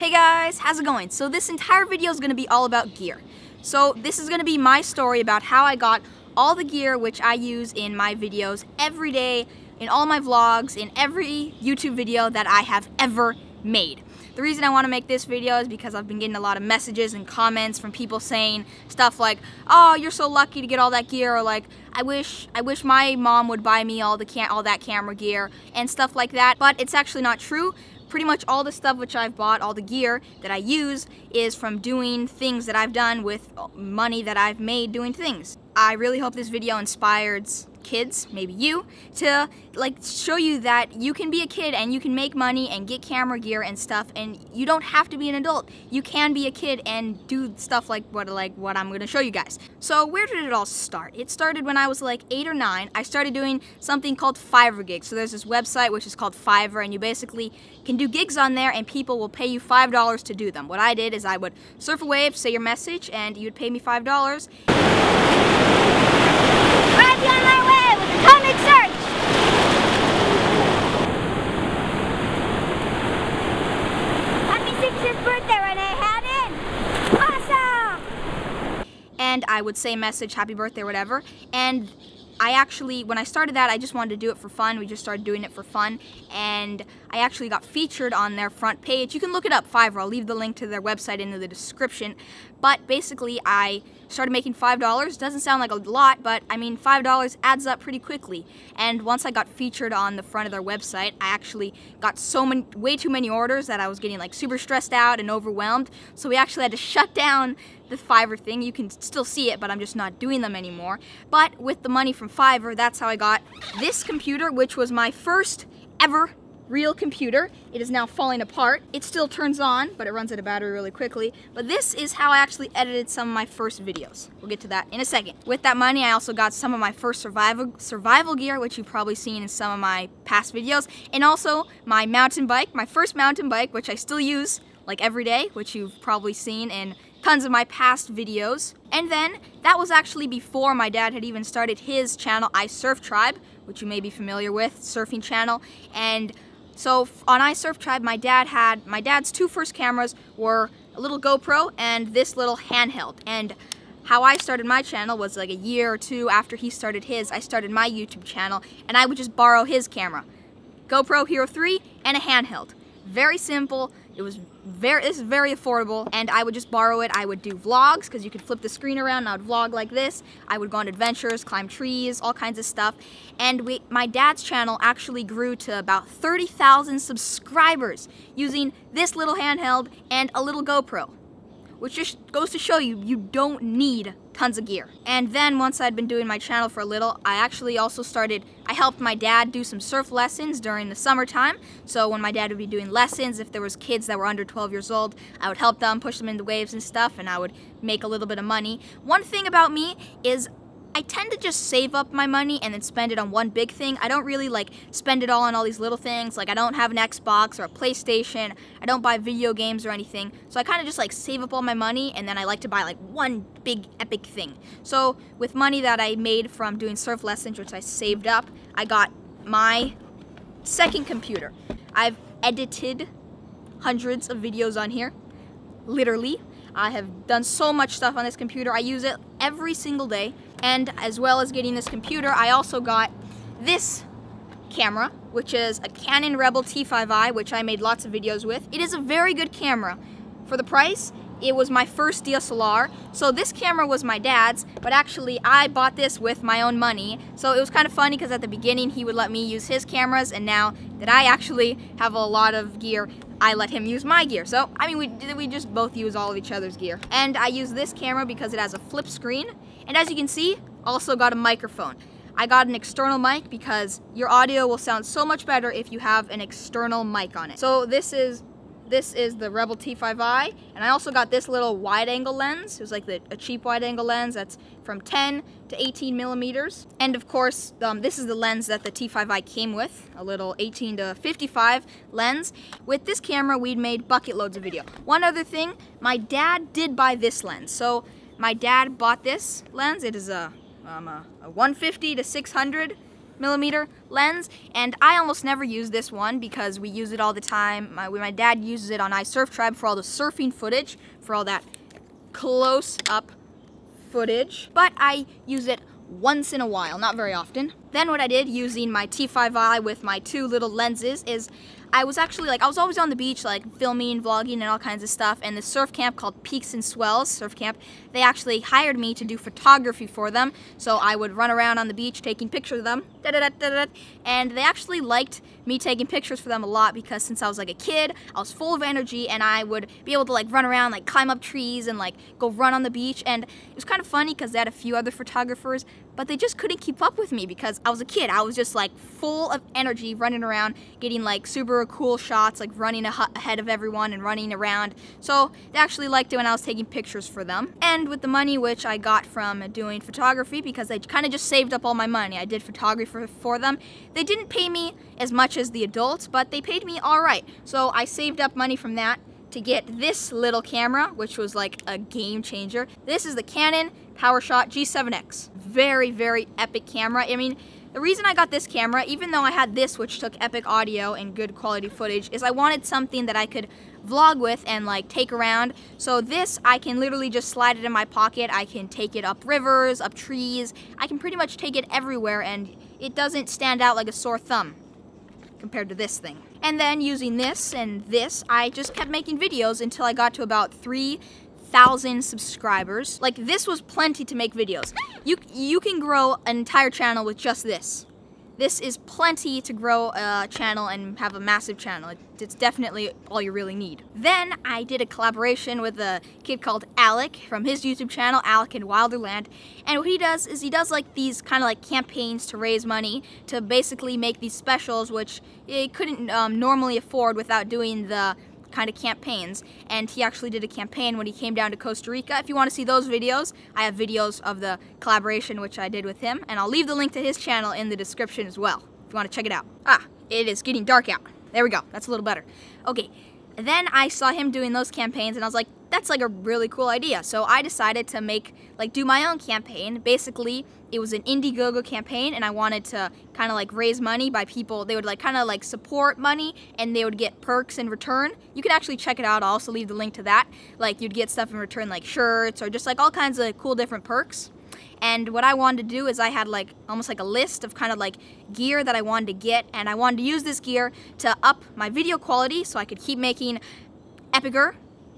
Hey guys, how's it going? So this entire video is going to be all about gear. So this is going to be my story about how I got all the gear which I use in my videos every day, in all my vlogs, in every YouTube video that I have ever made. The reason I want to make this video is because I've been getting a lot of messages and comments from people saying stuff like, "Oh, you're so lucky to get all that gear," or like, I wish my mom would buy me all that camera gear," and stuff like that. But it's actually not true. Pretty much all the stuff which I've bought, all the gear that I use, is from doing things that I've done with money that I've made doing things. I really hope this video inspires kids, maybe you, to show you that you can be a kid and you can make money and get camera gear and stuff, and you don't have to be an adult. You can be a kid and do stuff like what I'm going to show you guys. So where did it all start? It started when I was like 8 or 9. I started doing something called Fiverr gigs. So there's this website which is called Fiverr, and you basically can do gigs on there and people will pay you $5 to do them. What I did is I would surf a wave, say your message, and you'd pay me $5. I'd be on my way with atomic search! Happy 60th birthday, Renee Haddon! Awesome! And I would say message, happy birthday, whatever. And when I started that, I just wanted to do it for fun. We just started doing it for fun. And I actually got featured on their front page. You can look it up, Fiverr. I'll leave the link to their website in the description. But basically, I started making $5. Doesn't sound like a lot, but I mean, $5 adds up pretty quickly. And once I got featured on the front of their website, I actually got way too many orders that I was getting like super stressed out and overwhelmed. So we actually had to shut down the Fiverr thing. You can still see it, but I'm just not doing them anymore. But with the money from Fiverr, that's how I got this computer, which was my first ever real computer. It is now falling apart. It still turns on, but it runs out of battery really quickly. But this is how I actually edited some of my first videos. We'll get to that in a second. With that money, I also got some of my first survival gear, which you've probably seen in some of my past videos, and also my mountain bike, my first mountain bike, which I still use like every day, which you've probably seen in tons of my past videos. And then that was actually before my dad had even started his channel, iSurf Tribe, which you may be familiar with, surfing channel. And so on iSurf Tribe, my dad's two first cameras were a little GoPro and this little handheld. And how I started my channel was like a year or two after he started his. I started my YouTube channel and I would just borrow his camera, GoPro Hero 3 and a handheld. Very simple. This is very affordable, and I would just borrow it. I would do vlogs because you could flip the screen around and I would vlog like this. I would go on adventures, climb trees, all kinds of stuff. And my dad's channel actually grew to about 30,000 subscribers using this little handheld and a little GoPro, which just goes to show you, you don't need tons of gear. And then once I'd been doing my channel for a little, I actually also I helped my dad do some surf lessons during the summertime. So when my dad would be doing lessons, if there was kids that were under 12 years old, I would help them, push them into waves and stuff, and I would make a little bit of money. One thing about me is I tend to just save up my money and then spend it on one big thing. I don't really spend it all on all these little things. Like I don't have an Xbox or a PlayStation. I don't buy video games or anything. So I kind of just save up all my money and then I like to buy one big epic thing. So with money that I made from doing surf lessons, which I saved up, I got my second computer. I've edited hundreds of videos on here, literally. I have done so much stuff on this computer. I use it every single day. And as well as getting this computer, I also got this camera, which is a Canon Rebel T5i, which I made lots of videos with. It is a very good camera. For the price, it was my first DSLR. So this camera was my dad's, but actually I bought this with my own money. So it was kind of funny because at the beginning he would let me use his cameras, and now that I actually have a lot of gear, I let him use my gear. So, I mean, we just both use all of each other's gear. And I use this camera because it has a flip screen. And as you can see, also got a microphone. I got an external mic because your audio will sound so much better if you have an external mic on it. So this is the Rebel T5i, and I also got this little wide-angle lens. It was like a cheap wide-angle lens that's from 10 to 18 millimeters. And of course, this is the lens that the T5i came with, a little 18 to 55 lens. With this camera, we'd made bucket loads of video. One other thing, my dad did buy this lens. So my dad bought this lens. It is a 150 to 600 22mm lens, and I almost never use this one because we use it all the time. My dad uses it on iSurf Tribe for all the surfing footage, for all that close-up footage, but I use it once in a while, not very often. Then what I did using my T5i with my two little lenses is I was always on the beach, like filming, vlogging, and all kinds of stuff, and the surf camp called Peaks and Swells Surf Camp, they actually hired me to do photography for them, so I would run around on the beach taking pictures of them, and they actually liked me taking pictures for them a lot because since I was like a kid, I was full of energy, and I would be able to like run around, like climb up trees, and like go run on the beach, and it was kind of funny because they had a few other photographers, but they just couldn't keep up with me because I was a kid. I was just like full of energy, running around, getting like super cool shots, like running ahead of everyone and running around. So they actually liked it when I was taking pictures for them. And with the money which I got from doing photography, because I kind of just saved up all my money, I did photography for them. They didn't pay me as much as the adults, but they paid me all right. So I saved up money from that to get this little camera, which was like a game changer. This is the Canon PowerShot G7X. Very, very epic camera. I mean, the reason I got this camera, even though I had this which took epic audio and good quality footage, is I wanted something that I could vlog with and like take around. So this, I can literally just slide it in my pocket. I can take it up rivers, up trees. I can pretty much take it everywhere, and it doesn't stand out like a sore thumb compared to this thing. And then using this and this, I just kept making videos until I got to about 3,000 subscribers. Like, this was plenty to make videos. You can grow an entire channel with just this. This is plenty to grow a channel and have a massive channel. It's definitely all you really need. Then I did a collaboration with a kid called Alec from his YouTube channel, Alec in Wilderland. And what he does is he does like these kind of like campaigns to raise money to basically make these specials which he couldn't normally afford without doing the kind of campaigns. And he actually did a campaign when he came down to Costa Rica. If you want to see those videos, I have videos of the collaboration which I did with him, and I'll leave the link to his channel in the description as well if you want to check it out. It is getting dark out. There we go, that's a little better. Okay, then I saw him doing those campaigns and I was like, that's like a really cool idea. So I decided to do my own campaign. Basically, it was an Indiegogo campaign, and I wanted to kind of like raise money by people. They would like kind of like support money, and they would get perks in return. You can actually check it out. I'll also leave the link to that. Like, you'd get stuff in return, like shirts or just like all kinds of cool different perks. And what I wanted to do is I had like almost like a list of kind of like gear that I wanted to get, and I wanted to use this gear to up my video quality so I could keep making epicer.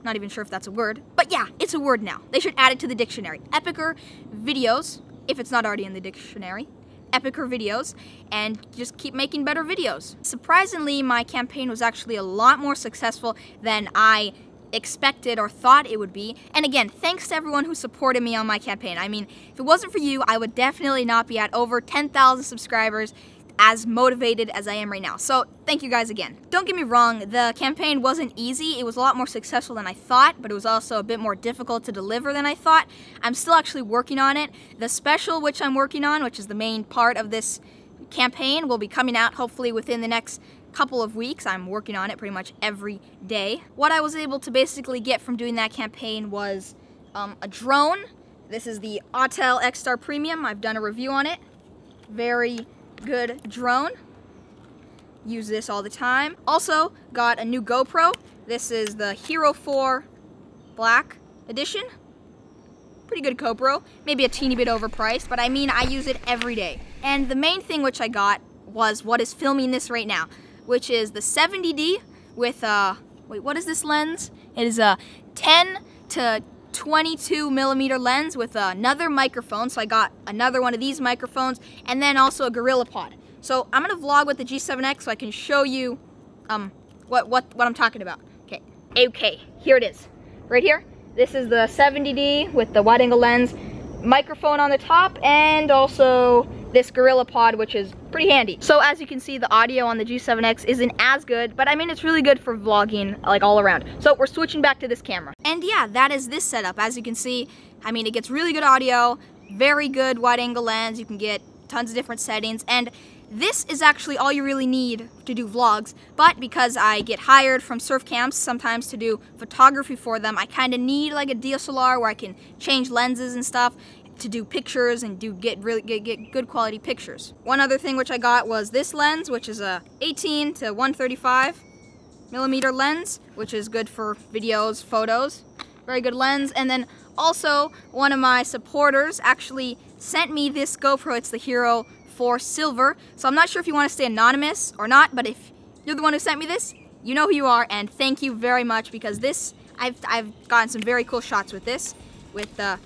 Not even sure if that's a word, but yeah, it's a word now. They should add it to the dictionary. Epicer videos, if it's not already in the dictionary. Epicer videos, and just keep making better videos. Surprisingly, my campaign was actually a lot more successful than I expected or thought it would be. And again, thanks to everyone who supported me on my campaign. I mean, if it wasn't for you, I would definitely not be at over 10,000 subscribers as motivated as I am right now. So thank you guys again. Don't get me wrong, the campaign wasn't easy. It was a lot more successful than I thought, but it was also a bit more difficult to deliver than I thought. I'm still actually working on it. The special which I'm working on, which is the main part of this campaign, will be coming out hopefully within the next couple of weeks. I'm working on it pretty much every day. What I was able to basically get from doing that campaign was a drone. This is the Autel X-Star Premium. I've done a review on it. Very good drone. Use this all the time. Also got a new GoPro. This is the Hero 4 Black Edition. Pretty good GoPro. Maybe a teeny bit overpriced, but I mean, I use it every day. And the main thing which I got was what is filming this right now, which is the 70D with wait, what is this lens? It is a 10 to 22mm lens with another microphone. So I got another one of these microphones, and then also a Gorilla Pod. So I'm gonna vlog with the G7X so I can show you what I'm talking about. Okay, here it is. Right here. This is the 70D with the wide angle lens, microphone on the top, and also this Gorilla Pod, which is pretty handy. So as you can see, the audio on the G7X isn't as good, but I mean, it's really good for vlogging like all around. So we're switching back to this camera. And yeah, that is this setup. As you can see, I mean, it gets really good audio, very good wide angle lens. You can get tons of different settings, and this is actually all you really need to do vlogs, but because I get hired from surf camps sometimes to do photography for them, I kind of need like a DSLR where I can change lenses and stuff. to do pictures and get good quality pictures. One other thing which I got was this lens, which is a 18 to 135 millimeter lens, which is good for videos, photos. Very good lens. And then also one of my supporters actually sent me this GoPro. It's the Hero 4 Silver. So I'm not sure if you want to stay anonymous or not, but if you're the one who sent me this, you know who you are, and thank you very much, because this, I've gotten some very cool shots with this, with the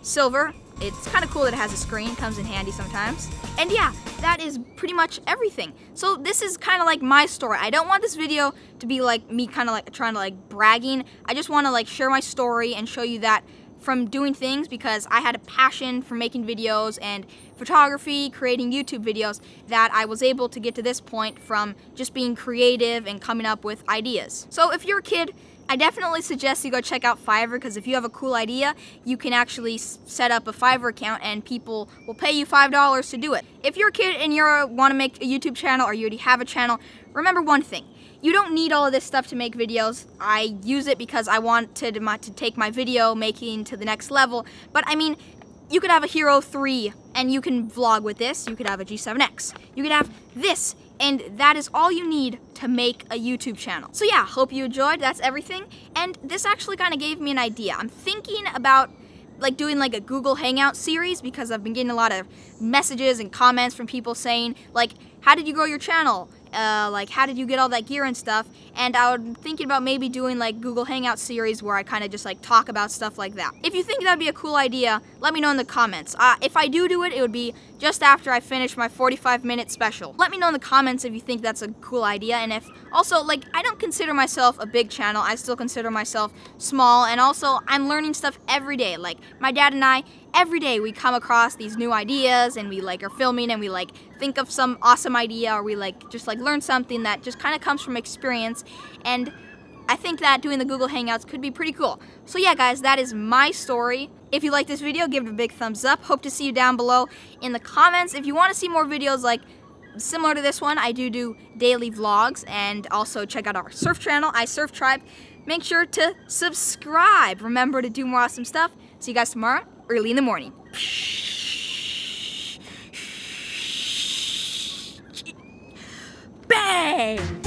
Silver. It's kind of cool that it has a screen, comes in handy sometimes. And yeah, that is pretty much everything. So this is kind of like my story. I don't want this video to be like me kind of like trying to like bragging. I just want to like share my story and show you that from doing things, because I had a passion for making videos and photography, creating YouTube videos, that I was able to get to this point from just being creative and coming up with ideas. So if you're a kid, I definitely suggest you go check out Fiverr, because if you have a cool idea, you can actually set up a Fiverr account and people will pay you $5 to do it. If you're a kid and you want to make a YouTube channel, or you already have a channel, remember one thing. You don't need all of this stuff to make videos. I use it because I want to take my video making to the next level. But I mean, you could have a Hero 3 and you can vlog with this. You could have a G7X. You could have this. And that is all you need to make a YouTube channel. So yeah, hope you enjoyed. That's everything. And this actually kind of gave me an idea. I'm thinking about like doing like a Google Hangout series, because I've been getting a lot of messages and comments from people saying like, how did you grow your channel? Like, how did you get all that gear and stuff? And I was thinking about maybe doing like Google Hangout series where I kind of just like talk about stuff like that. If you think that'd be a cool idea, let me know in the comments. If I do it, it would be just after I finish my 45-minute special. Let me know in the comments if you think that's a cool idea, and if also, like, I don't consider myself a big channel. I still consider myself small, and also I'm learning stuff every day. Like, my dad and I, every day we come across these new ideas, and we like are filming, and we like think of some awesome idea, or we like just like learn something that just kind of comes from experience. And I think that doing the Google Hangouts could be pretty cool. So yeah, guys, that is my story. If you like this video, give it a big thumbs up. Hope to see you down below in the comments. If you want to see more videos like similar to this one, I do daily vlogs, and also check out our surf channel, iSurf Tribe. Make sure to subscribe. Remember to do more awesome stuff. See you guys tomorrow, early in the morning. Bang!